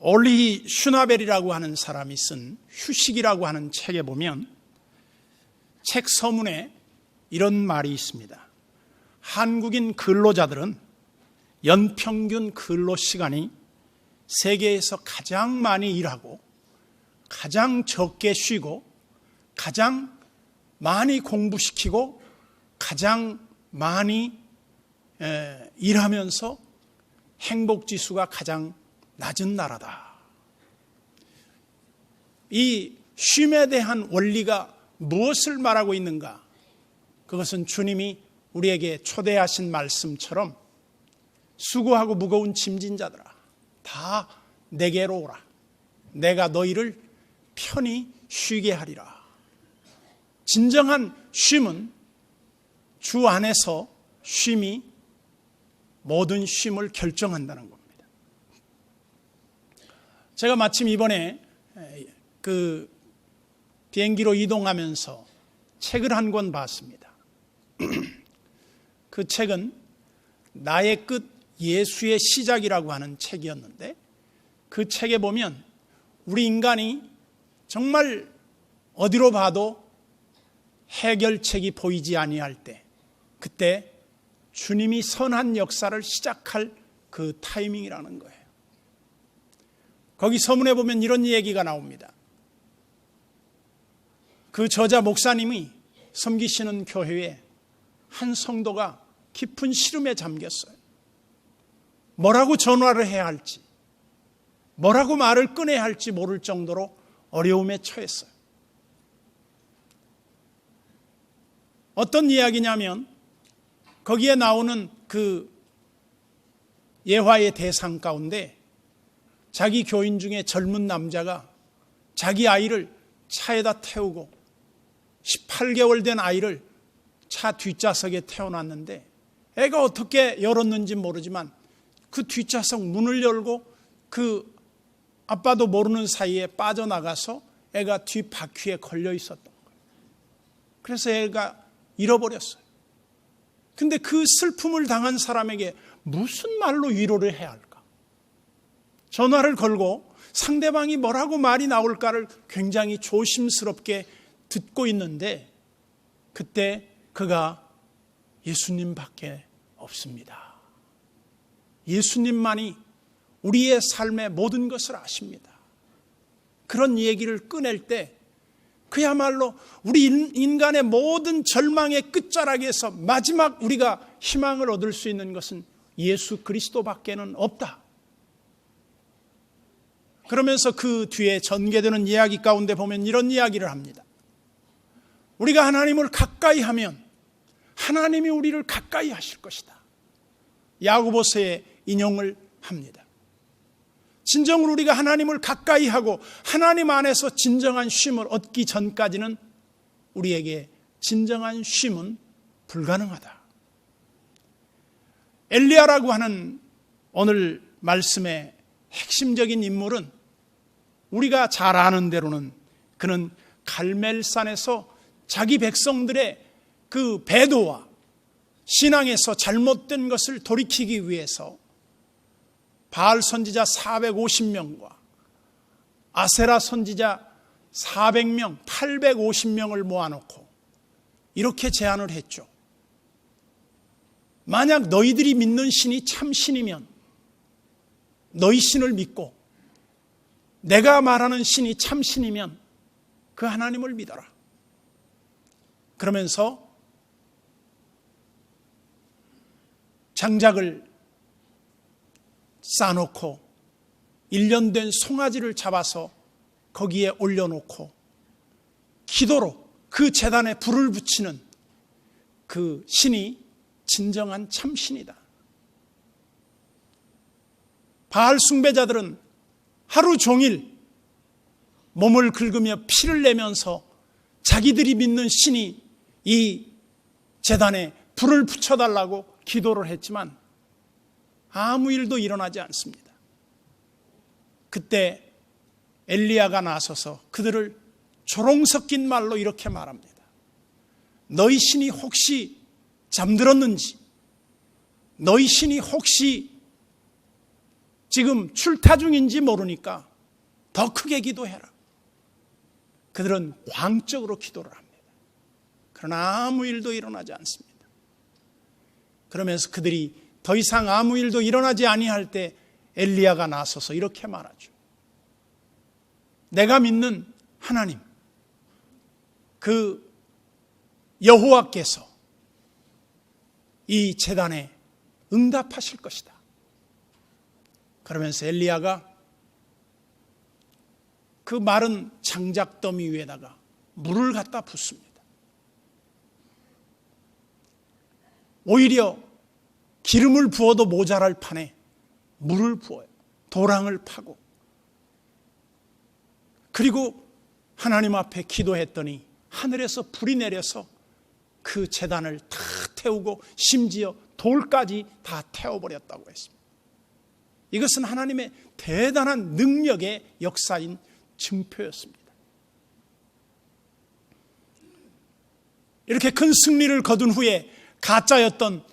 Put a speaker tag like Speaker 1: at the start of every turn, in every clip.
Speaker 1: 올리 슈나벨이라고 하는 사람이 쓴 휴식이라고 하는 책에 보면 책 서문에 이런 말이 있습니다. 한국인 근로자들은 연평균 근로시간이 세계에서 가장 많이 일하고 가장 적게 쉬고 가장 많이 공부시키고 가장 많이 일하면서 행복지수가 가장 낮은 나라다. 이 쉼에 대한 원리가 무엇을 말하고 있는가? 그것은 주님이 우리에게 초대하신 말씀처럼 수고하고 무거운 짐진 자들아 다 내게로 오라. 내가 너희를 편히 쉬게 하리라. 진정한 쉼은 주 안에서 쉼이 모든 쉼을 결정한다는 겁니다. 제가 마침 이번에 그 비행기로 이동하면서 책을 한 권 봤습니다. 그 책은 나의 끝 예수의 시작이라고 하는 책이었는데 그 책에 보면 우리 인간이 정말 어디로 봐도 해결책이 보이지 아니할 때 그때 주님이 선한 역사를 시작할 그 타이밍이라는 거예요. 거기 서문에 보면 이런 얘기가 나옵니다. 그 저자 목사님이 섬기시는 교회에 한 성도가 깊은 시름에 잠겼어요. 뭐라고 전화를 해야 할지, 뭐라고 말을 꺼내야 할지 모를 정도로 어려움에 처했어요. 어떤 이야기냐면 거기에 나오는 그 예화의 대상 가운데 자기 교인 중에 젊은 남자가 자기 아이를 차에다 태우고 18개월 된 아이를 차 뒷좌석에 태워놨는데 애가 어떻게 열었는지 모르지만 그 뒷좌석 문을 열고 그 아빠도 모르는 사이에 빠져나가서 애가 뒷바퀴에 걸려 있었던 거예요. 그래서 애가 잃어버렸어요. 근데 그 슬픔을 당한 사람에게 무슨 말로 위로를 해야 할까? 전화를 걸고 상대방이 뭐라고 말이 나올까를 굉장히 조심스럽게 듣고 있는데 그때 그가 예수님밖에 없습니다. 예수님만이 우리의 삶의 모든 것을 아십니다. 그런 얘기를 꺼낼 때 그야말로 우리 인간의 모든 절망의 끝자락에서 마지막 우리가 희망을 얻을 수 있는 것은 예수 그리스도밖에는 없다. 그러면서 그 뒤에 전개되는 이야기 가운데 보면 이런 이야기를 합니다. 우리가 하나님을 가까이 하면 하나님이 우리를 가까이 하실 것이다. 야고보서의 인용을 합니다. 진정으로 우리가 하나님을 가까이 하고 하나님 안에서 진정한 쉼을 얻기 전까지는 우리에게 진정한 쉼은 불가능하다. 엘리야라고 하는 오늘 말씀의 핵심적인 인물은 우리가 잘 아는 대로는 그는 갈멜산에서 자기 백성들의 그 배도와 신앙에서 잘못된 것을 돌이키기 위해서 바알 선지자 450명과 아세라 선지자 400명, 850명을 모아놓고 이렇게 제안을 했죠. 만약 너희들이 믿는 신이 참 신이면 너희 신을 믿고 내가 말하는 신이 참 신이면 그 하나님을 믿어라. 그러면서 장작을 쌓아놓고 1년 된 송아지를 잡아서 거기에 올려놓고 기도로 그 제단에 불을 붙이는 그 신이 진정한 참신이다. 바알 숭배자들은 하루 종일 몸을 긁으며 피를 내면서 자기들이 믿는 신이 이 제단에 불을 붙여달라고 기도를 했지만 아무 일도 일어나지 않습니다. 그때 엘리야가 나서서 그들을 조롱 섞인 말로 이렇게 말합니다. 너희 신이 혹시 잠들었는지, 너희 신이 혹시 지금 출타 중인지 모르니까 더 크게 기도해라. 그들은 광적으로 기도를 합니다. 그러나 아무 일도 일어나지 않습니다. 그러면서 그들이 더 이상 아무 일도 일어나지 아니할 때 엘리야가 나서서 이렇게 말하죠. 내가 믿는 하나님, 그 여호와께서 이 제단에 응답하실 것이다. 그러면서 엘리야가 그 마른 장작더미 위에다가 물을 갖다 붓습니다. 오히려 기름을 부어도 모자랄 판에 물을 부어요. 도랑을 파고. 그리고 하나님 앞에 기도했더니 하늘에서 불이 내려서 그 제단을 다 태우고 심지어 돌까지 다 태워버렸다고 했습니다. 이것은 하나님의 대단한 능력의 역사인 증표였습니다. 이렇게 큰 승리를 거둔 후에 가짜였던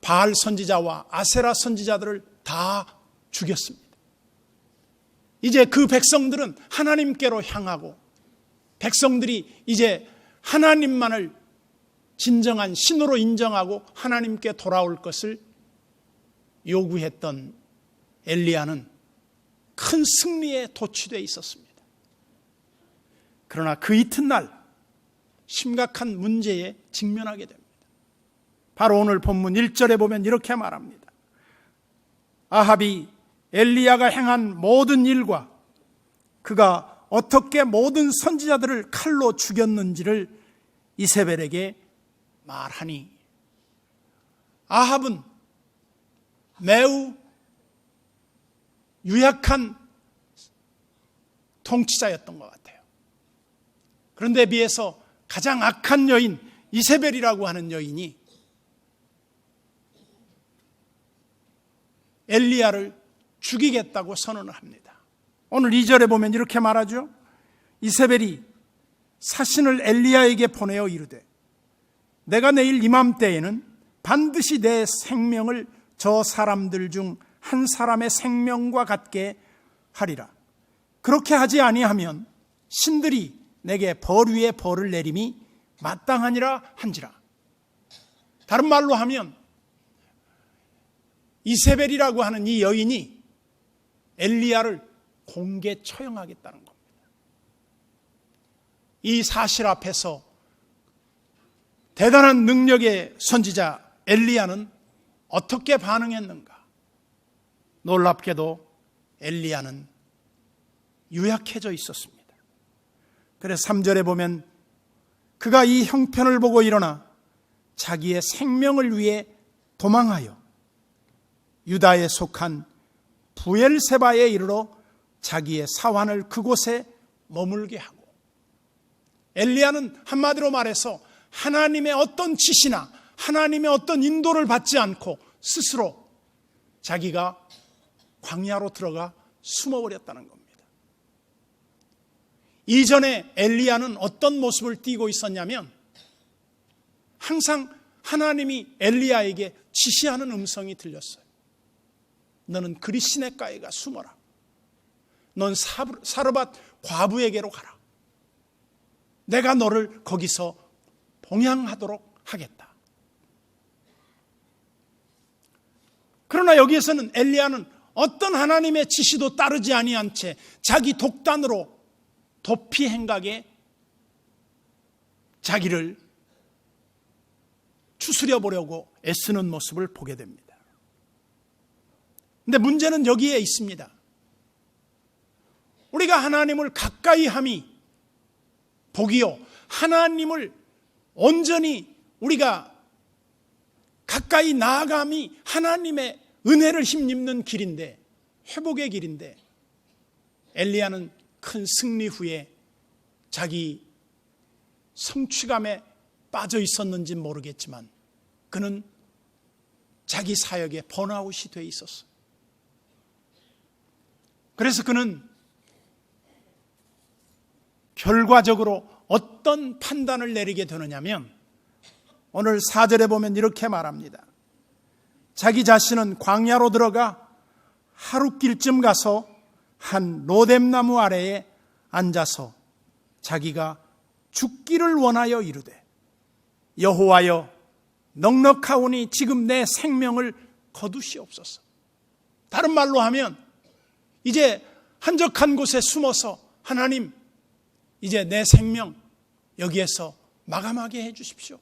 Speaker 1: 바알 선지자와 아세라 선지자들을 다 죽였습니다. 이제 그 백성들은 하나님께로 향하고 백성들이 이제 하나님만을 진정한 신으로 인정하고 하나님께 돌아올 것을 요구했던 엘리야는 큰 승리에 도취되어 있었습니다. 그러나 그 이튿날 심각한 문제에 직면하게 됩니다. 바로 오늘 본문 1절에 보면 이렇게 말합니다. 아합이 엘리야가 행한 모든 일과 그가 어떻게 모든 선지자들을 칼로 죽였는지를 이세벨에게 말하니, 아합은 매우 유약한 통치자였던 것 같아요. 그런데 비해서 가장 악한 여인 이세벨이라고 하는 여인이 엘리야를 죽이겠다고 선언을 합니다. 오늘 2절에 보면 이렇게 말하죠. 이세벨이 사신을 엘리야에게 보내어 이르되 내가 내일 이맘때에는 반드시 내 생명을 저 사람들 중 한 사람의 생명과 같게 하리라. 그렇게 하지 아니하면 신들이 내게 벌 위에 벌을 내림이 마땅하니라 한지라. 다른 말로 하면 이세벨이라고 하는 이 여인이 엘리야를 공개 처형하겠다는 겁니다. 이 사실 앞에서 대단한 능력의 선지자 엘리야는 어떻게 반응했는가? 놀랍게도 엘리야는 유약해져 있었습니다. 그래서 3절에 보면 그가 이 형편을 보고 일어나 자기의 생명을 위해 도망하여 유다에 속한 부엘세바에 이르러 자기의 사환을 그곳에 머물게 하고, 엘리야는 한마디로 말해서 하나님의 어떤 지시나 하나님의 어떤 인도를 받지 않고 스스로 자기가 광야로 들어가 숨어버렸다는 겁니다. 이전에 엘리야는 어떤 모습을 띠고 있었냐면 항상 하나님이 엘리야에게 지시하는 음성이 들렸어요. 너는 그리 시냇가에 가 숨어라. 넌 사르밧 과부에게로 가라. 내가 너를 거기서 봉양하도록 하겠다. 그러나 여기에서는 엘리야는 어떤 하나님의 지시도 따르지 아니한 채 자기 독단으로 도피 행각에 자기를 추스려 보려고 애쓰는 모습을 보게 됩니다. 그런데 문제는 여기에 있습니다. 우리가 하나님을 가까이 함이 복이요, 하나님을 온전히 우리가 가까이 나아감이 하나님의 은혜를 힘입는 길인데, 회복의 길인데, 엘리야는 큰 승리 후에 자기 성취감에 빠져 있었는지는 모르겠지만 그는 자기 사역에 번아웃이 돼 있었어요. 그래서 그는 결과적으로 어떤 판단을 내리게 되느냐면 오늘 4절에 보면 이렇게 말합니다. 자기 자신은 광야로 들어가 하룻길쯤 가서 한 로뎀나무 아래에 앉아서 자기가 죽기를 원하여 이르되 여호와여 넉넉하오니 지금 내 생명을 거두시옵소서. 다른 말로 하면 이제 한적한 곳에 숨어서 하나님 이제 내 생명 여기에서 마감하게 해 주십시오.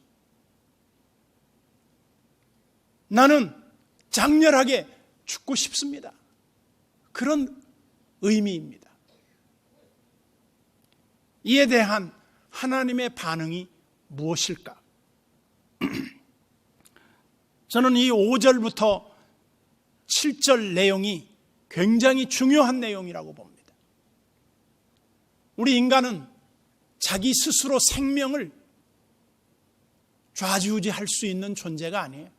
Speaker 1: 나는 장렬하게 죽고 싶습니다. 그런 의미입니다. 이에 대한 하나님의 반응이 무엇일까? 저는 이 5절부터 7절 내용이 굉장히 중요한 내용이라고 봅니다. 우리 인간은 자기 스스로 생명을 좌지우지할 수 있는 존재가 아니에요.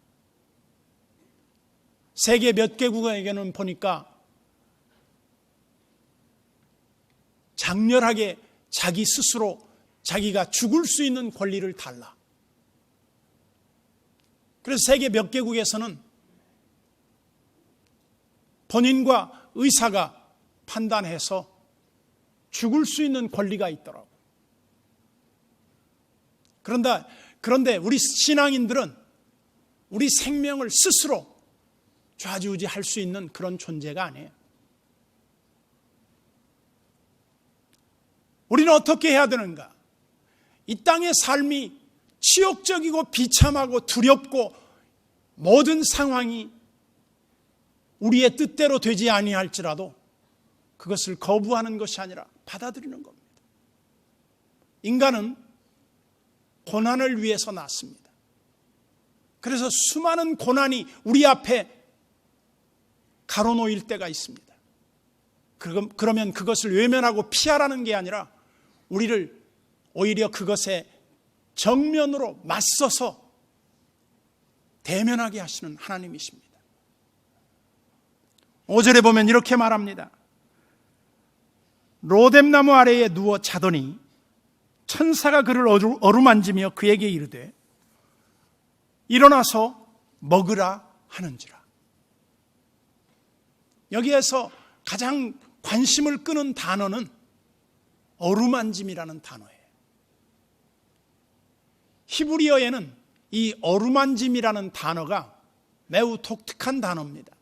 Speaker 1: 세계 몇 개국에게는 보니까 장렬하게 자기 스스로 자기가 죽을 수 있는 권리를 달라. 그래서 세계 몇 개국에서는 본인과 의사가 판단해서 죽을 수 있는 권리가 있더라고요. 그런데 우리 신앙인들은 우리 생명을 스스로 좌지우지할 수 있는 그런 존재가 아니에요. 우리는 어떻게 해야 되는가? 이 땅의 삶이 치욕적이고 비참하고 두렵고 모든 상황이 우리의 뜻대로 되지 아니할지라도 그것을 거부하는 것이 아니라 받아들이는 겁니다. 인간은 고난을 위해서 났습니다. 그래서 수많은 고난이 우리 앞에 가로놓일 때가 있습니다. 그러면 그것을 외면하고 피하라는 게 아니라 우리를 오히려 그것에 정면으로 맞서서 대면하게 하시는 하나님이십니다. 5절에 보면 이렇게 말합니다. 로뎀나무 아래에 누워 자더니 천사가 그를 어루만지며 그에게 이르되 일어나서 먹으라 하는지라. 여기에서 가장 관심을 끄는 단어는 어루만짐이라는 단어예요. 히브리어에는 이 어루만짐이라는 단어가 매우 독특한 단어입니다.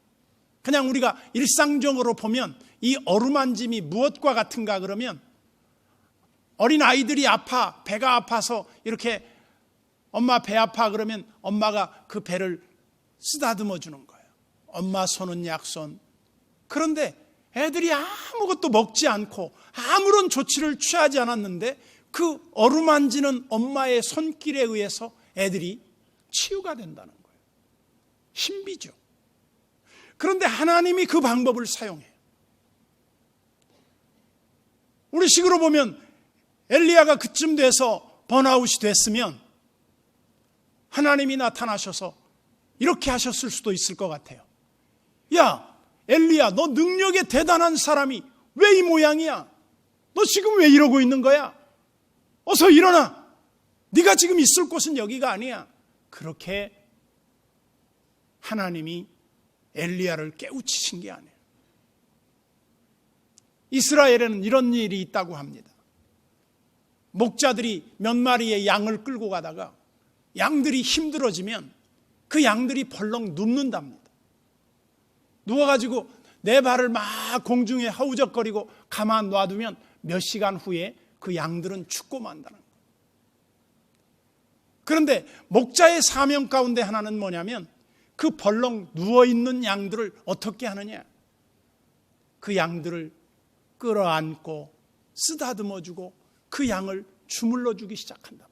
Speaker 1: 그냥 우리가 일상적으로 보면 이 어루만짐이 무엇과 같은가 그러면 어린 아이들이 아파, 배가 아파서 이렇게 엄마 배 아파 그러면 엄마가 그 배를 쓰다듬어 주는 거예요. 엄마 손은 약손. 그런데 애들이 아무것도 먹지 않고 아무런 조치를 취하지 않았는데 그 어루만지는 엄마의 손길에 의해서 애들이 치유가 된다는 거예요. 신비죠. 그런데 하나님이 그 방법을 사용해요. 우리 식으로 보면 엘리야가 그쯤 돼서 번아웃이 됐으면 하나님이 나타나셔서 이렇게 하셨을 수도 있을 것 같아요. 야, 엘리야, 너 능력에 대단한 사람이 왜 이 모양이야? 너 지금 왜 이러고 있는 거야? 어서 일어나. 네가 지금 있을 곳은 여기가 아니야. 그렇게 하나님이 엘리야를 깨우치신 게 아니에요. 이스라엘에는 이런 일이 있다고 합니다. 목자들이 몇 마리의 양을 끌고 가다가 양들이 힘들어지면 그 양들이 벌렁 눕는답니다. 누워가지고 내 발을 막 공중에 허우적거리고 가만 놔두면 몇 시간 후에 그 양들은 죽고 만다는 거예요. 그런데 목자의 사명 가운데 하나는 뭐냐면 그 벌렁 누워있는 양들을 어떻게 하느냐? 그 양들을 끌어안고 쓰다듬어주고 그 양을 주물러주기 시작한다.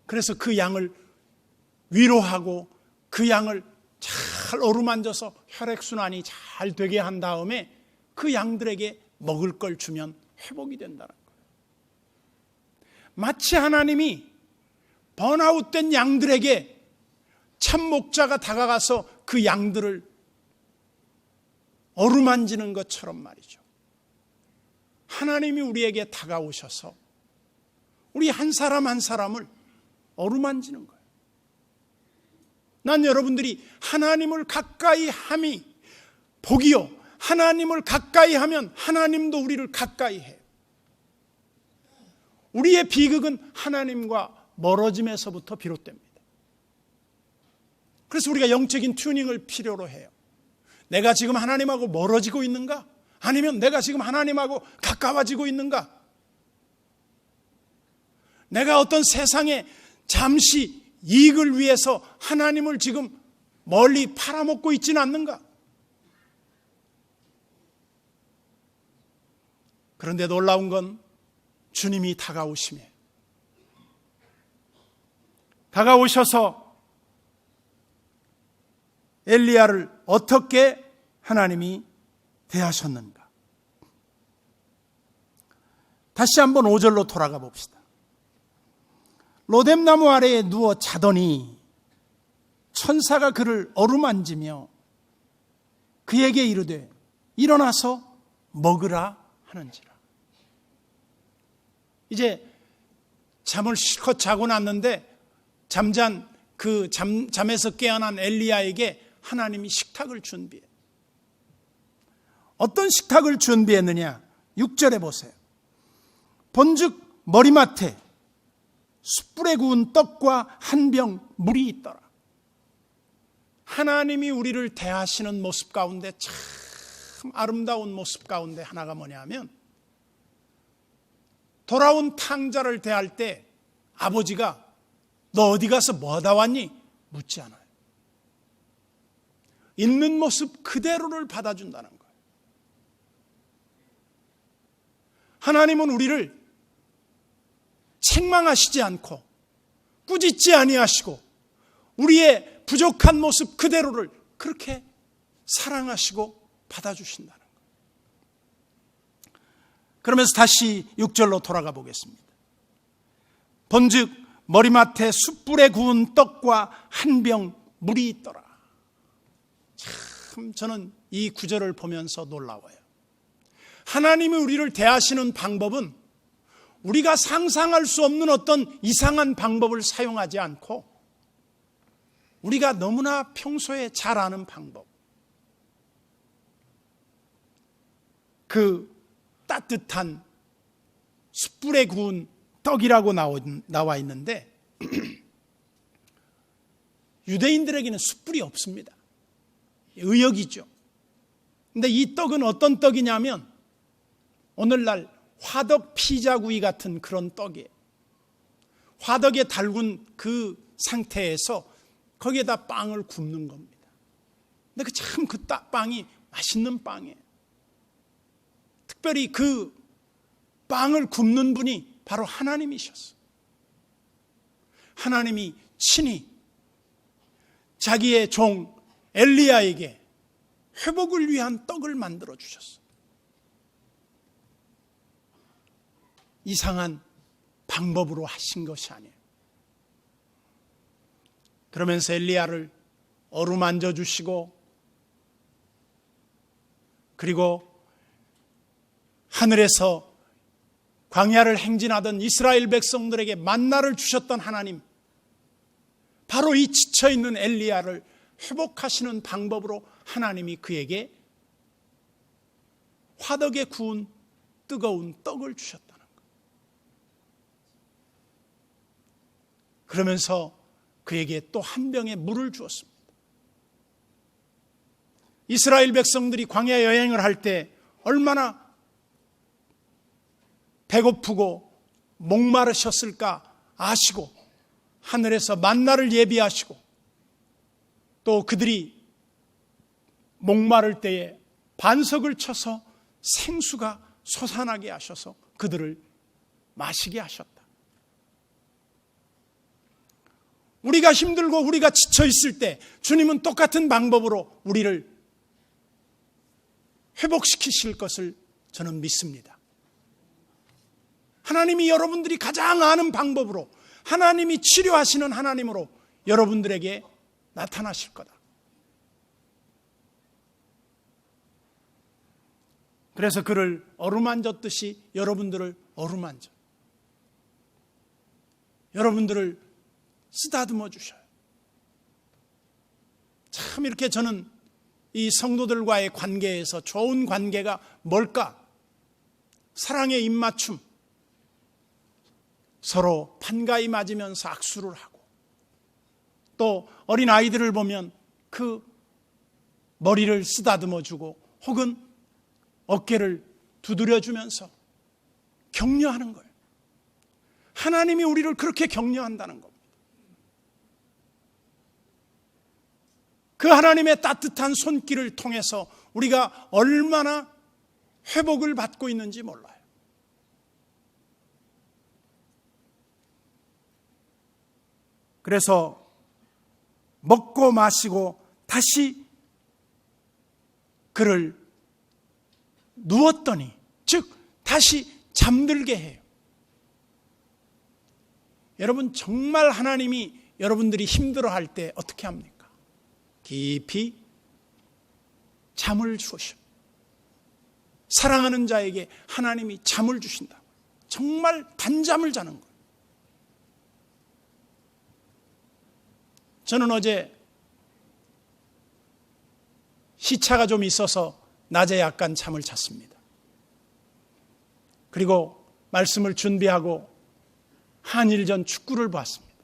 Speaker 1: 그래서 그 양을 위로하고 그 양을 잘 어루만져서 혈액순환이 잘 되게 한 다음에 그 양들에게 먹을 걸 주면 회복이 된다는 거예요. 마치 하나님이 번아웃된 양들에게 참 목자가 다가가서 그 양들을 어루만지는 것처럼 말이죠. 하나님이 우리에게 다가오셔서 우리 한 사람 한 사람을 어루만지는 거예요. 난 여러분들이 하나님을 가까이 함이 복이요, 하나님을 가까이 하면 하나님도 우리를 가까이 해요. 우리의 비극은 하나님과 멀어짐에서부터 비롯됩니다. 그래서 우리가 영적인 튜닝을 필요로 해요. 내가 지금 하나님하고 멀어지고 있는가? 아니면 내가 지금 하나님하고 가까워지고 있는가? 내가 어떤 세상에 잠시 이익을 위해서 하나님을 지금 멀리 팔아먹고 있지는 않는가? 그런데 놀라운 건 주님이 다가오심에, 다가오셔서 엘리야를 어떻게 하나님이 대하셨는가? 다시 한번 5절로 돌아가 봅시다. 로뎀나무 아래에 누워 자더니 천사가 그를 어루만지며 그에게 이르되 일어나서 먹으라 하는지라. 이제 잠을 실컷 자고 났는데 잠에서 깨어난 엘리야에게 하나님이 식탁을 준비해. 어떤 식탁을 준비했느냐? 6절에 보세요. 본즉 머리맡에 숯불에 구운 떡과 한 병 물이 있더라. 하나님이 우리를 대하시는 모습 가운데 참 아름다운 모습 가운데 하나가 뭐냐면, 돌아온 탕자를 대할 때 아버지가 너 어디 가서 뭐 하다 왔니? 묻지 않아요. 있는 모습 그대로를 받아준다는 거예요. 하나님은 우리를 책망하시지 않고 꾸짖지 아니하시고 우리의 부족한 모습 그대로를 그렇게 사랑하시고 받아주신다는 거예요. 그러면서 다시 6절로 돌아가 보겠습니다. 본즉 머리맡에 숯불에 구운 떡과 한 병 물이 있더라. 참 저는 이 구절을 보면서 놀라워요. 하나님이 우리를 대하시는 방법은 우리가 상상할 수 없는 어떤 이상한 방법을 사용하지 않고 우리가 너무나 평소에 잘 아는 방법, 그 따뜻한 숯불에 구운 떡이라고 나와 있는데 유대인들에게는 숯불이 없습니다. 의역이죠. 근데 이 떡은 어떤 떡이냐면 오늘날 화덕 피자구이 같은 그런 떡이에요. 화덕에 달군 그 상태에서 거기에다 빵을 굽는 겁니다. 근데 그 빵이 맛있는 빵이에요. 특별히 그 빵을 굽는 분이 바로 하나님이셨어요. 하나님이 친히 자기의 종 엘리야에게 회복을 위한 떡을 만들어 주셨어요. 이상한 방법으로 하신 것이 아니에요. 그러면서 엘리야를 어루만져 주시고 그리고 하늘에서 광야를 행진하던 이스라엘 백성들에게 만나를 주셨던 하나님, 바로 이 지쳐있는 엘리야를 회복하시는 방법으로 하나님이 그에게 화덕에 구운 뜨거운 떡을 주셨다는 것. 그러면서 그에게 또 한 병의 물을 주었습니다. 이스라엘 백성들이 광야 여행을 할 때 얼마나 배고프고 목마르셨을까 아시고 하늘에서 만나를 예비하시고 또 그들이 목마를 때에 반석을 쳐서 생수가 솟아나게 하셔서 그들을 마시게 하셨다. 우리가 힘들고 우리가 지쳐 있을 때 주님은 똑같은 방법으로 우리를 회복시키실 것을 저는 믿습니다. 하나님이 여러분들이 가장 아는 방법으로, 하나님이 치료하시는 하나님으로 여러분들에게 나타나실 거다. 그래서 그를 어루만졌듯이 여러분들을 어루만져, 여러분들을 쓰다듬어 주셔요. 참 이렇게 저는 이 성도들과의 관계에서 좋은 관계가 뭘까? 사랑의 입맞춤, 서로 반가이 맞으면서 악수를 하고, 또 어린 아이들을 보면 그 머리를 쓰다듬어주고 혹은 어깨를 두드려주면서 격려하는 거예요. 하나님이 우리를 그렇게 격려한다는 겁니다. 그 하나님의 따뜻한 손길을 통해서 우리가 얼마나 회복을 받고 있는지 몰라요. 그래서 먹고 마시고 다시 그를 누웠더니, 즉 다시 잠들게 해요. 여러분, 정말 하나님이 여러분들이 힘들어할 때 어떻게 합니까? 깊이 잠을 주셔. 사랑하는 자에게 하나님이 잠을 주신다. 정말 단잠을 자는 거예요. 저는 어제 시차가 좀 있어서 낮에 약간 잠을 잤습니다. 그리고 말씀을 준비하고 한일전 축구를 봤습니다.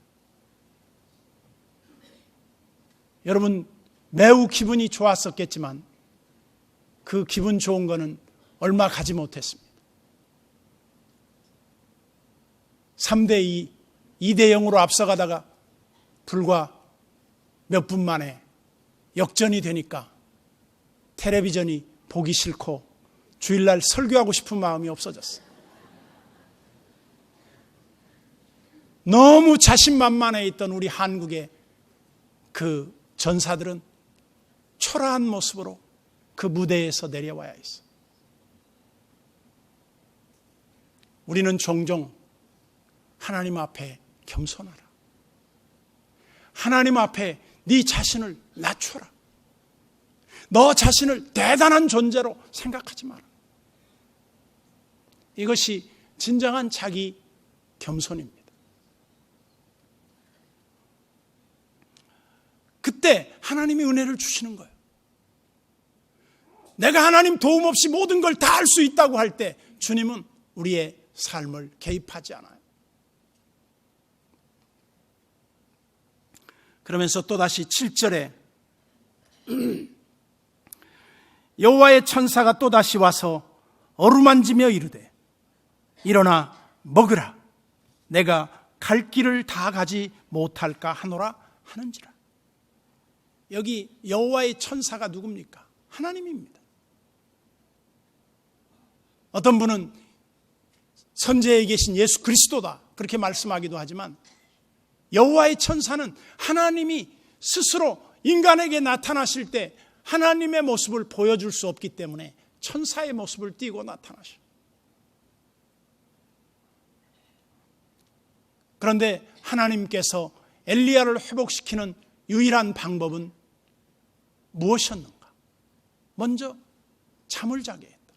Speaker 1: 여러분, 매우 기분이 좋았었겠지만 그 기분 좋은 거는 얼마 가지 못했습니다. 3대2, 2대0으로 앞서가다가 불과 몇 분 만에 역전이 되니까 텔레비전이 보기 싫고 주일날 설교하고 싶은 마음이 없어졌어요. 너무 자신만만해 있던 우리 한국의 그 전사들은 초라한 모습으로 그 무대에서 내려와야 했어. 우리는 종종 하나님 앞에 겸손하라. 하나님 앞에 네 자신을 낮춰라. 너 자신을 대단한 존재로 생각하지 마라. 이것이 진정한 자기 겸손입니다. 그때 하나님이 은혜를 주시는 거예요. 내가 하나님 도움 없이 모든 걸 다 할 수 있다고 할 때 주님은 우리의 삶을 개입하지 않아요. 그러면서 또다시 7절에 여호와의 천사가 또다시 와서 어루만지며 이르되 일어나 먹으라. 내가 갈 길을 다 가지 못할까 하노라 하는지라. 여기 여호와의 천사가 누굽니까? 하나님입니다. 어떤 분은 선제에 계신 예수 그리스도다 그렇게 말씀하기도 하지만 여호와의 천사는 하나님이 스스로 인간에게 나타나실 때 하나님의 모습을 보여줄 수 없기 때문에 천사의 모습을 띠고 나타나셔. 그런데 하나님께서 엘리야를 회복시키는 유일한 방법은 무엇이었는가? 먼저 잠을 자게 했다.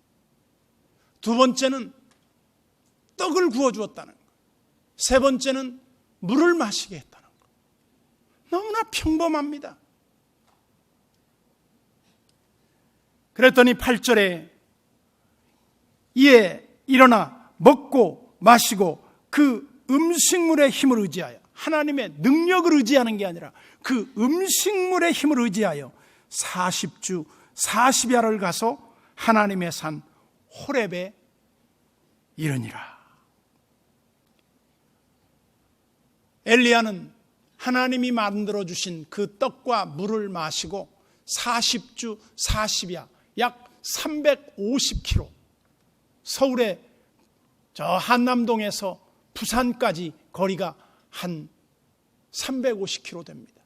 Speaker 1: 두 번째는 떡을 구워주었다는 것. 세 번째는 물을 마시게 했다는 것. 너무나 평범합니다. 그랬더니 8절에 이에 일어나 먹고 마시고 그 음식물의 힘을 의지하여, 하나님의 능력을 의지하는 게 아니라 그 음식물의 힘을 의지하여 40주 40야를 가서 하나님의 산 호렙에 이르니라. 엘리야는 하나님이 만들어주신 그 떡과 물을 마시고 40주 40야, 약 350km, 서울의 저 한남동에서 부산까지 거리가 한 350km 됩니다.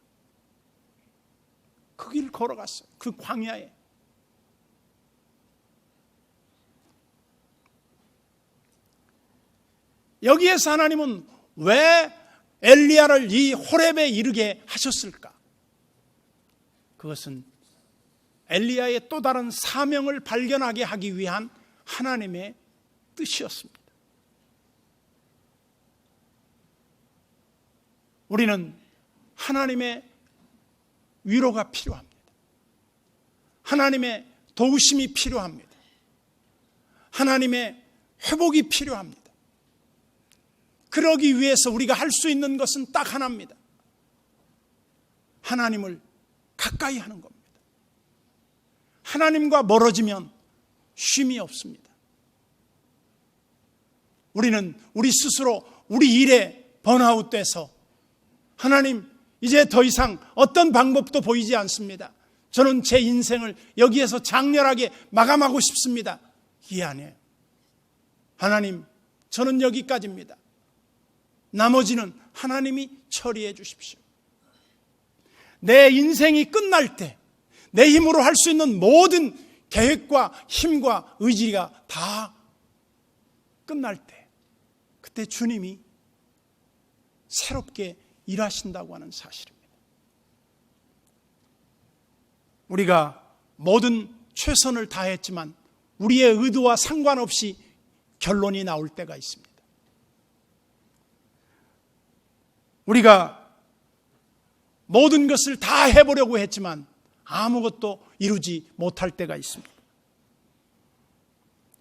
Speaker 1: 그 길 걸어갔어요. 그 광야에. 여기에서 하나님은 왜 엘리야를 이 호렙에 이르게 하셨을까? 그것은 엘리야의 또 다른 사명을 발견하게 하기 위한 하나님의 뜻이었습니다. 우리는 하나님의 위로가 필요합니다. 하나님의 도우심이 필요합니다. 하나님의 회복이 필요합니다. 그러기 위해서 우리가 할 수 있는 것은 딱 하나입니다. 하나님을 가까이 하는 겁니다. 하나님과 멀어지면 쉼이 없습니다. 우리는 우리 스스로 우리 일에 번아웃돼서 하나님 이제 더 이상 어떤 방법도 보이지 않습니다. 저는 제 인생을 여기에서 장렬하게 마감하고 싶습니다. 이 안에 하나님, 저는 여기까지입니다. 나머지는 하나님이 처리해 주십시오. 내 인생이 끝날 때 내 힘으로 할 수 있는 모든 계획과 힘과 의지가 다 끝날 때, 그때 주님이 새롭게 일하신다고 하는 사실입니다. 우리가 모든 최선을 다했지만 우리의 의도와 상관없이 결론이 나올 때가 있습니다. 우리가 모든 것을 다 해보려고 했지만 아무것도 이루지 못할 때가 있습니다.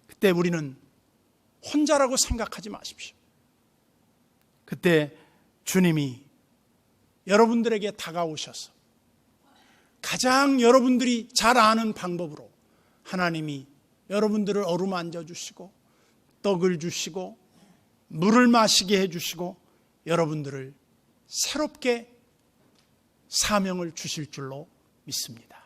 Speaker 1: 그때 우리는 혼자라고 생각하지 마십시오. 그때 주님이 여러분들에게 다가오셔서 가장 여러분들이 잘 아는 방법으로 하나님이 여러분들을 어루만져 주시고 떡을 주시고 물을 마시게 해주시고 여러분들을 새롭게 사명을 주실 줄로 믿습니다.